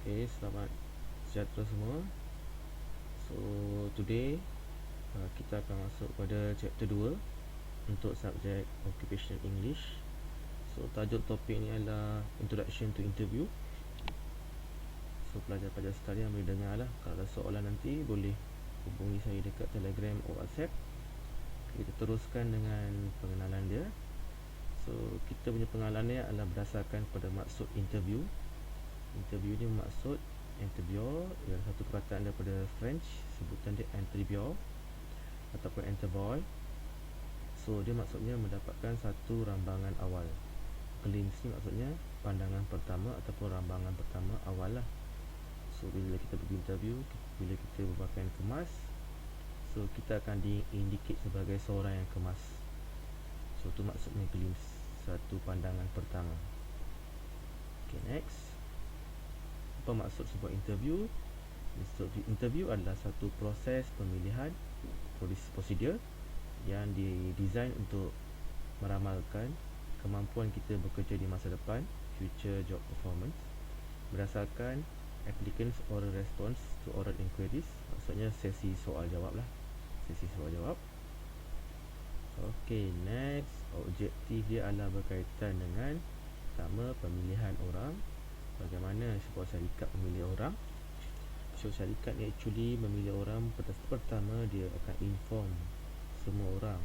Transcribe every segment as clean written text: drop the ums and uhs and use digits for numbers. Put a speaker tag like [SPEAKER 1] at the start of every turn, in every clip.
[SPEAKER 1] Okay, selamat sejahtera semua. So, today kita akan masuk pada chapter 2 untuk subjek Occupational English. So, tajuk topik ni adalah Introduction to Interview. So, pelajar-pelajar sekalian boleh dengar lah. Kalau ada soalan nanti boleh hubungi saya dekat Telegram atau WhatsApp. Kita teruskan dengan pengenalan dia. So, kita punya pengenalan ni adalah berdasarkan pada maksud interview. Interview ni maksud interview ialah satu perkataan daripada French, sebutan dia interview ataupun interview. So dia maksudnya mendapatkan satu rambangan awal. Glimpse ni maksudnya pandangan pertama ataupun rambangan pertama awal lah. So bila kita pergi interview, bila kita berpakaian kemas, so kita akan diindicate sebagai seorang yang kemas. So tu maksudnya glimpse, satu pandangan pertama. Okay, next. Apa maksud sebuah interview? Interview adalah satu proses pemilihan, prosedur yang didesain untuk meramalkan kemampuan kita bekerja di masa depan, future job performance, berdasarkan applicants oral response to oral inquiries. Maksudnya sesi soal jawab lah, sesi soal jawab. Okay, next. Objektif dia adalah berkaitan dengan pertama, pemilihan orang. Bagaimana sebuah syarikat memilih orang. So syarikat ni actually memilih orang. Pertama dia akan inform semua orang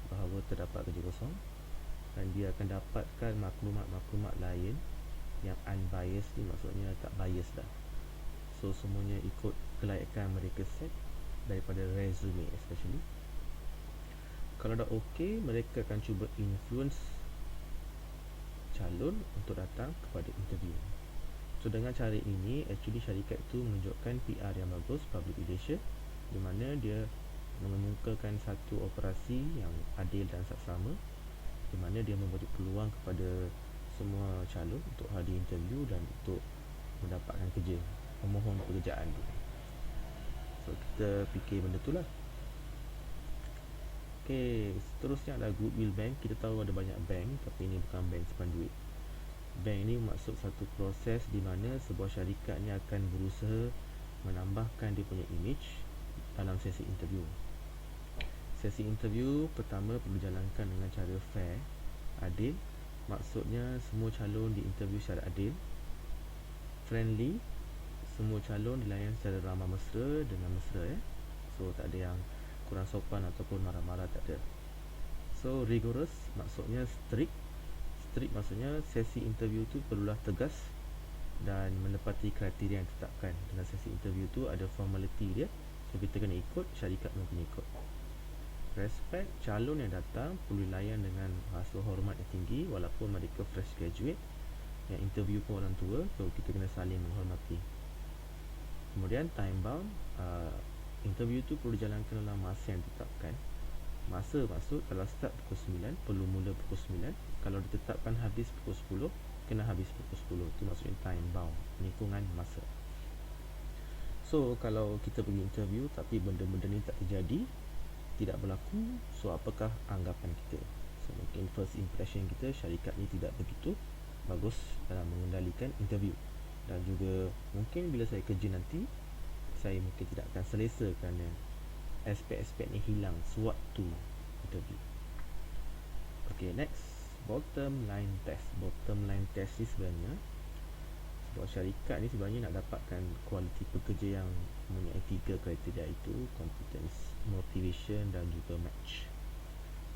[SPEAKER 1] bahawa terdapat kerja kosong, dan dia akan dapatkan maklumat-maklumat lain yang unbiased ni, maksudnya tak bias dah. So semuanya ikut kelayakan mereka set daripada resume especially. Kalau dah okey, mereka akan cuba influence calon untuk datang kepada interview. So dengan cara ini, actually syarikat itu menunjukkan PR yang bagus, public relation, di mana dia mengemukakan satu operasi yang adil dan saksama, di mana dia memberi peluang kepada semua calon untuk hadir interview dan untuk mendapatkan kerja, memohon pekerjaan tu. So kita fikir benda tu lah. Okay, seterusnya adalah Goodwill Bank. Kita tahu ada banyak bank, tapi ini bukan bank simpan duit. Bank ni maksud satu proses di mana sebuah syarikat ni akan berusaha menambahkan dia punya image dalam sesi interview. Sesi interview pertama perlu dijalankan dengan cara fair, adil. Maksudnya semua calon diinterview secara adil. Friendly, semua calon dilayan secara ramah mesra dengan mesra. So tak ada yang kurang sopan ataupun marah-marah, tak ada. So rigorous maksudnya strict. Strict maksudnya sesi interview tu perlulah tegas dan menepati kriteria yang ditetapkan. Dalam sesi interview tu ada formality dia, so kita kena ikut, syarikat pun kena ikut. Respect, calon yang datang perlu dilayan dengan rasa hormat yang tinggi walaupun mereka fresh graduate. Yang interview pun orang tua, so kita kena saling menghormati. Kemudian time bound, interview tu perlu dijalankan dalam masa yang ditetapkan. Masa maksud kalau start pukul 9, perlu mula pukul 9. Kalau ditetapkan habis pukul 10, kena habis pukul 10. Itu maksudnya time bound, penghitungan masa. So kalau kita pergi interview tapi benda-benda ni tak terjadi, tidak berlaku, so apakah anggapan kita? So mungkin first impression kita, syarikat ni tidak begitu bagus dalam mengendalikan interview. Dan juga mungkin bila saya kerja nanti, saya mungkin tidak akan selesa kerana aspek-aspek ni hilang sewaktu interview. Okay, next. Bottom line test. Bottom line test ni sebenarnya sebuah syarikat ni sebenarnya nak dapatkan kualiti pekerja yang mempunyai 3 kriteria itu: competence, motivation dan juga match.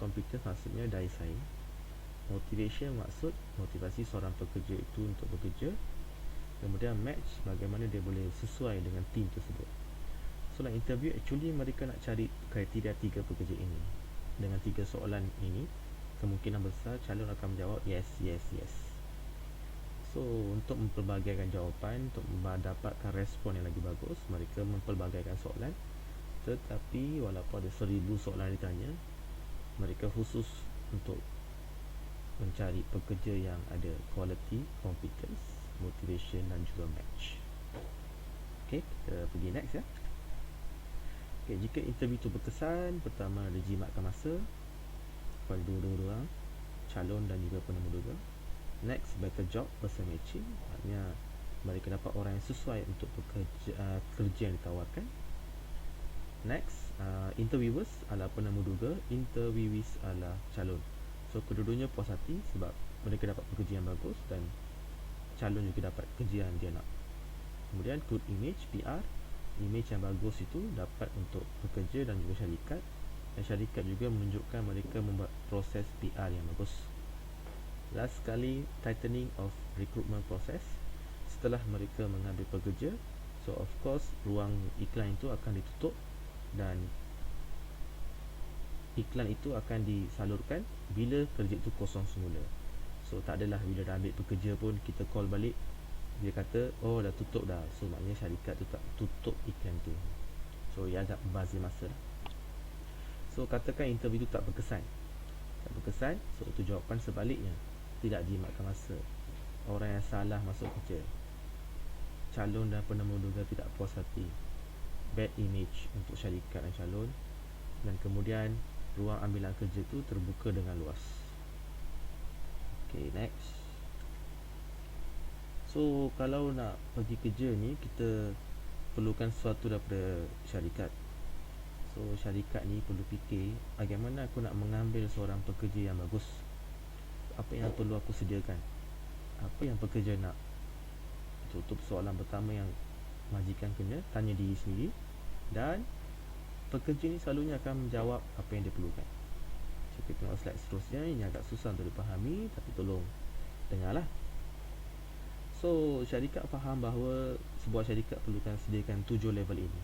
[SPEAKER 1] Competence maksudnya daya saing. Motivation maksud motivasi seorang pekerja itu untuk bekerja. Kemudian match, bagaimana dia boleh sesuai dengan tim tersebut. So dalam interview actually mereka nak cari kriteria 3 pekerja ini. Dengan 3 soalan ini, kemungkinan besar calon akan menjawab yes, yes, yes. So untuk mempelbagaikan jawapan, untuk mendapatkan respon yang lagi bagus, mereka mempelbagaikan soalan. Tetapi walaupun ada 1000 soalan ditanya, mereka khusus untuk mencari pekerja yang ada quality, competence, motivation dan juga match. Okay, kita pergi next ya. Okay, jika interview itu berkesan, pertama dijimatkan masa kepada dua-dua orang, calon dan juga penemuduga. Next, better job, person matching, maknanya mereka dapat orang yang sesuai untuk kerja yang ditawarkan. Next, interviewers adalah penemuduga, interviewees adalah calon. So kedua-duanya puas hati sebab mereka dapat pekerja yang bagus dan calon juga dapat kerja yang dia nak. Kemudian good image, PR, image yang bagus itu dapat untuk pekerja dan juga syarikat, dan syarikat juga menunjukkan mereka membuat proses PR yang bagus. Last sekali, tightening of recruitment process. Setelah mereka mengambil pekerja, so of course ruang iklan itu akan ditutup dan iklan itu akan disalurkan bila kerja itu kosong semula. So tak adalah bila dah ambil pekerja pun kita call balik, dia kata oh dah tutup dah, so maknanya syarikat tu tak tutup iklan tu. So ia agak bazir masa lah. So katakan interview tu tak berkesan, so itu jawapan sebaliknya, tidak dimakan masa, orang yang salah masuk kerja, calon dan penemuduga tidak puas hati, bad image untuk syarikat dan calon, dan kemudian ruang ambilan kerja tu terbuka dengan luas. Okay, next. So kalau nak pergi kerja ni, kita perlukan sesuatu daripada syarikat. So syarikat ni perlu fikir bagaimana aku nak mengambil seorang pekerja yang bagus, apa yang perlu aku sediakan, apa yang pekerja nak. Itu soalan pertama yang majikan kena tanya diri sendiri, dan pekerja ni selalunya akan menjawab apa yang dia perlukan. So kita tengok slide seterusnya, ini agak susah untuk dipahami tapi tolong dengarlah. So syarikat faham bahawa sebuah syarikat perlukan sediakan 7 level ini.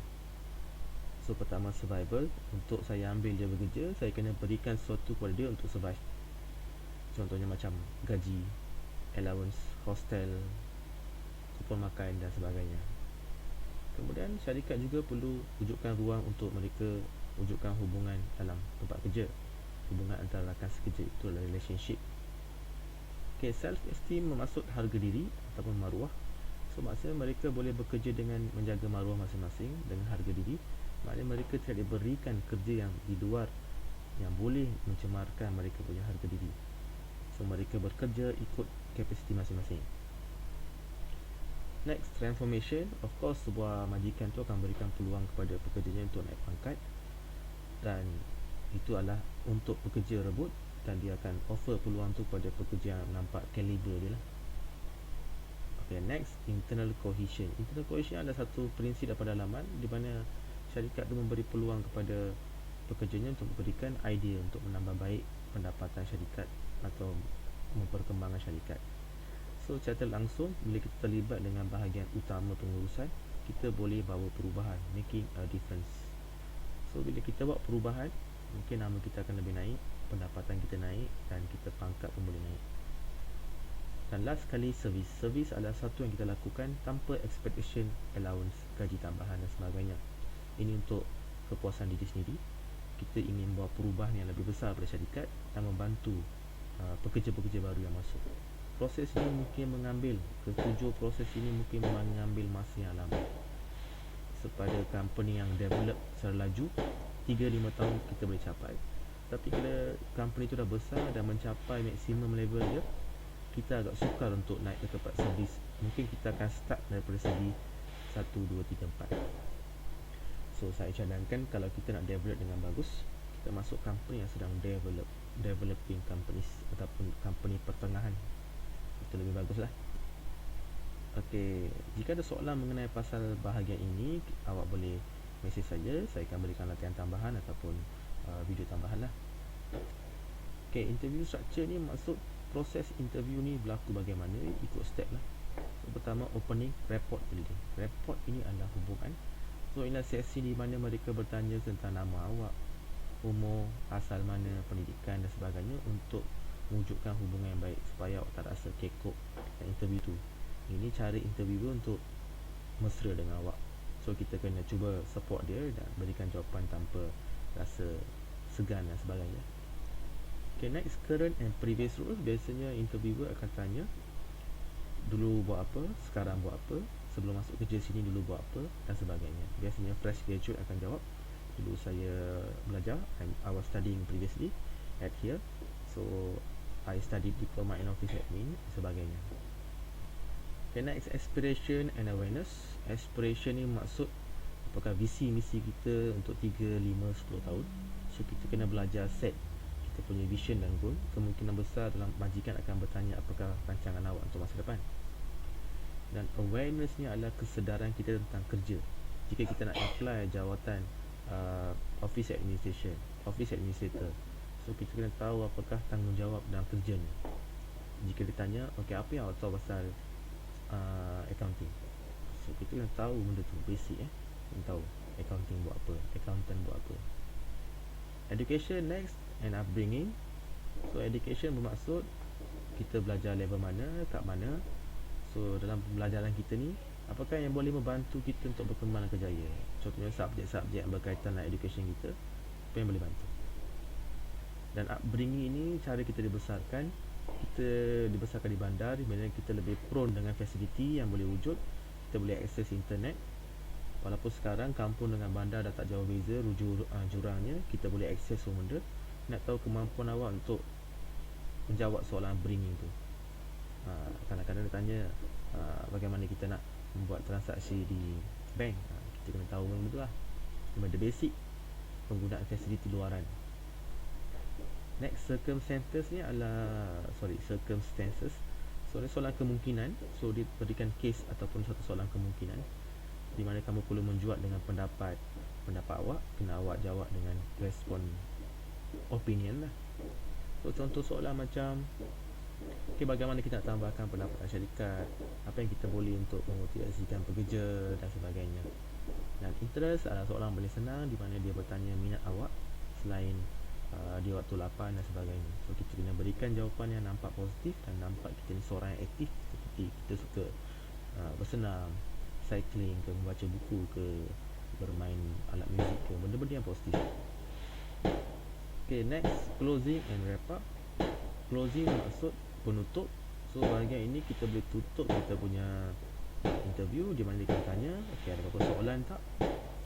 [SPEAKER 1] So pertama, survival. Untuk saya ambil dia bekerja, saya kena berikan sesuatu kepada dia untuk survive. Contohnya macam gaji, allowance, hostel, kupon makan dan sebagainya. Kemudian syarikat juga perlu wujudkan ruang untuk mereka wujudkan hubungan dalam tempat kerja. Hubungan antara rakan sekerja, itu adalah relationship. Okay, self-esteem bermaksud harga diri ataupun maruah. So maksudnya mereka boleh bekerja dengan menjaga maruah masing-masing dengan harga diri. Maknanya mereka tidak diberikan kerja yang di luar yang boleh mencemarkan mereka punya harga diri. So mereka bekerja ikut kapasiti masing-masing. Next, transformation. Of course, sebuah majikan tu akan berikan peluang kepada pekerjanya untuk naik pangkat, dan itu adalah untuk pekerja rebut, dan dia akan offer peluang tu kepada pekerja yang nampak kaliber dia lah. Okay, next, internal cohesion. Internal cohesion adalah satu prinsip daripada dalaman di mana syarikat tu memberi peluang kepada pekerjanya untuk memberikan idea untuk menambah baik pendapatan syarikat atau memperkembangkan syarikat. So secara langsung, bila kita terlibat dengan bahagian utama pengurusan, kita boleh bawa perubahan, making a difference. So bila kita buat perubahan, mungkin nama kita akan lebih naik, pendapatan kita naik, dan kita pangkat pun boleh naik. Dan last sekali, service. Service adalah satu yang kita lakukan tanpa expectation, allowance, gaji tambahan dan sebagainya. Ini untuk kepuasan diri sendiri. Kita ingin buat perubahan yang lebih besar pada syarikat dan membantu pekerja-pekerja baru yang masuk. Proses ini mungkin mengambil, ketujuh proses ini mungkin mengambil masa yang lama. Pada company yang develop secara laju, 3-5 tahun kita boleh capai. Tapi bila company itu dah besar dan mencapai maksimum level dia, kita agak sukar untuk naik ke tempat servis. Mungkin kita akan start daripada segi 1, 2, 3, 4. So saya cadangkan kalau kita nak develop dengan bagus, kita masuk company yang sedang developing companies ataupun company pertengahan, itu lebih bagus lah. Okey, jika ada soalan mengenai pasal bahagian ini, awak boleh mesej saja. Saya akan berikan latihan tambahan ataupun video tambahan lah. Okey, interview structure ni maksud proses interview ni berlaku bagaimana, ikut step lah. So, pertama, opening rapport building. Rapport ini adalah hubungan. So inilah sesi di mana mereka bertanya tentang nama awak, umur, asal mana, pendidikan dan sebagainya, untuk mewujudkan hubungan yang baik supaya awak tak rasa kekok dan interview tu. Ini cara interviewer untuk mesra dengan awak. So kita kena cuba support dia dan berikan jawapan tanpa rasa segan dan sebagainya. Okay, next, current and previous roles. Biasanya interviewer akan tanya, dulu buat apa, sekarang buat apa, sebelum masuk kerja sini dulu buat apa dan sebagainya. Biasanya fresh graduate akan jawab, dulu saya belajar, I was studying previously at here, so I studied diploma in office admin, sebagainya. Okay, next, aspiration and awareness. Aspiration ni maksud apakah visi misi kita untuk 3, 5, 10 tahun. So kita kena belajar set kita punya vision dan goal. Kemungkinan besar dalam majikan akan bertanya apakah rancangan awak untuk masa depan. Dan awareness ni adalah kesedaran kita tentang kerja. Jika kita nak apply jawatan office administrator, so kita kena tahu apakah tanggungjawab dalam kerja ni. Jika ditanya, okay, apa yang awak tahu pasal accounting, so kita kena tahu benda tu basic. Kita tahu accounting buat apa, accountant buat apa. Education next, and upbringing. So education bermaksud kita belajar level mana, kat mana. So dalam pembelajaran kita ni, apakah yang boleh membantu kita untuk berkembang dan kerjaya. Contohnya subjek-subjek yang berkaitan dengan education kita, apa yang boleh bantu. Dan upbringing ini cara kita dibesarkan. Kita dibesarkan di bandar, di mana kita lebih prone dengan fasiliti yang boleh wujud. Kita boleh akses internet. Walaupun sekarang kampung dengan bandar dah tak jauh beza jurangnya, kita boleh akses semua benda. Nak tahu kemampuan awak untuk menjawab soalan upbringing tu. Kadang-kadang dia tanya bagaimana kita nak membuat transaksi di bank. Kita kena tahu benda tu lah. Benda basic penggunaan fasiliti luaran. Next, circumstances ni adalah circumstances. So ni soalan kemungkinan. So dia berikan case ataupun satu soalan kemungkinan di mana kamu perlu menjual dengan pendapat awak. Kena awak jawab dengan respon opinion lah. So contoh soalan macam, okay, bagaimana kita nak tambahkan pendapatan syarikat, apa yang kita boleh untuk memotivasikan pekerja dan sebagainya. Dan interest adalah soalan paling senang, di mana dia bertanya minat awak selain di waktu lapang dan sebagainya. So kita kena berikan jawapan yang nampak positif dan nampak kita ni seorang yang aktif, seperti kita suka bersenam, cycling ke, membaca buku ke, bermain alat muzik ke, benda-benda yang positif. Okay, next, closing and wrap up. Closing maksud penutup. So bahagian ini kita boleh tutup kita punya interview, di mana dia akan tanya, okay, ada apa-apa soalan tak?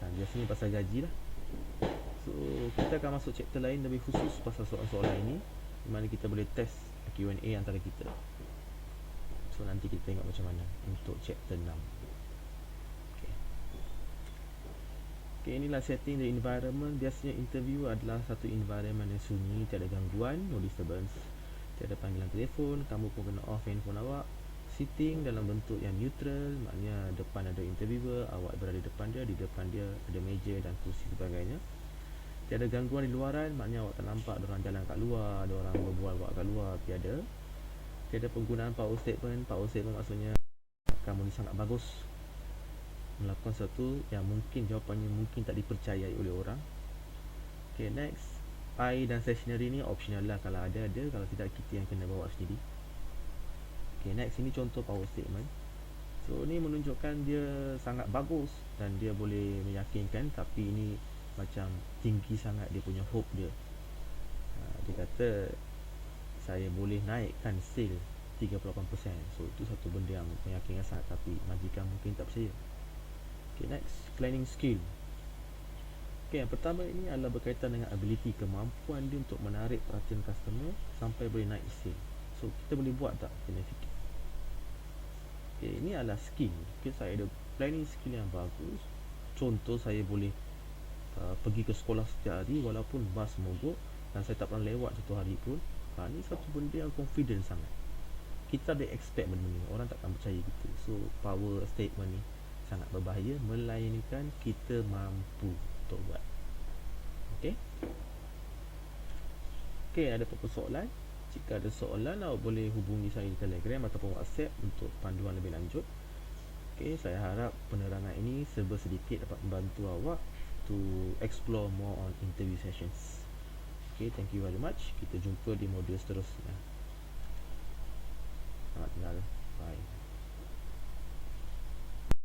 [SPEAKER 1] Dan biasanya pasal gaji lah. So kita akan masuk chapter lain lebih khusus pasal soalan-soalan ini, di mana kita boleh test Q&A antara kita. So nanti kita tengok macam mana untuk chapter 6. Okay, inilah setting the environment. Biasanya interview adalah satu environment yang sunyi, tiada gangguan, no disturbance, tiada panggilan telefon. Kamu pun kena off handphone awak. Sitting dalam bentuk yang neutral, maknanya depan ada interviewer, awak berada di depan dia ada meja dan kursi sebagainya. Tiada gangguan di luaran, maknanya awak tak nampak ada orang jalan kat luar, ada orang berbual kat luar, tiada. Tiada penggunaan power statement. Power statement maksudnya kamu ni sangat bagus melakukan sesuatu yang mungkin jawapannya mungkin tak dipercayai oleh orang. Okay, next, air dan stationery ni optional lah, kalau ada, kalau tidak kita yang kena bawa sendiri. Okay, next, ini contoh power statement. So ni menunjukkan dia sangat bagus dan dia boleh meyakinkan, tapi ini macam tinggi sangat dia punya hope dia. Dia kata saya boleh naikkan sale 38%. So itu satu benda yang meyakinkan sangat, tapi majikan mungkin tak percaya. Okay, next, planning skill. Okay, yang pertama ini adalah berkaitan dengan ability, kemampuan dia untuk menarik perhatian customer sampai boleh naik sale. So kita boleh buat tak? Kena fikir. Okay, ini adalah skill. Okay, saya ada planning skill yang bagus. Contoh, saya boleh pergi ke sekolah setiap hari walaupun bas mogok dan saya tak pernah lewat satu hari pun. Ini satu benda yang confident sangat. Kita ada expect benda ni, orang takkan percaya kita. So power statement ni sangat berbahaya, melainkan kita mampu untuk buat. Okay, ada apa-apa soalan? Jika ada soalan, awak boleh hubungi saya di Telegram ataupun WhatsApp untuk panduan lebih lanjut. Okay, saya harap penerangan ini serba sedikit dapat membantu awak to explore more on interview sessions. Okay, thank you very much. Kita jumpa di modul seterusnya. Selamat tinggal. Bye.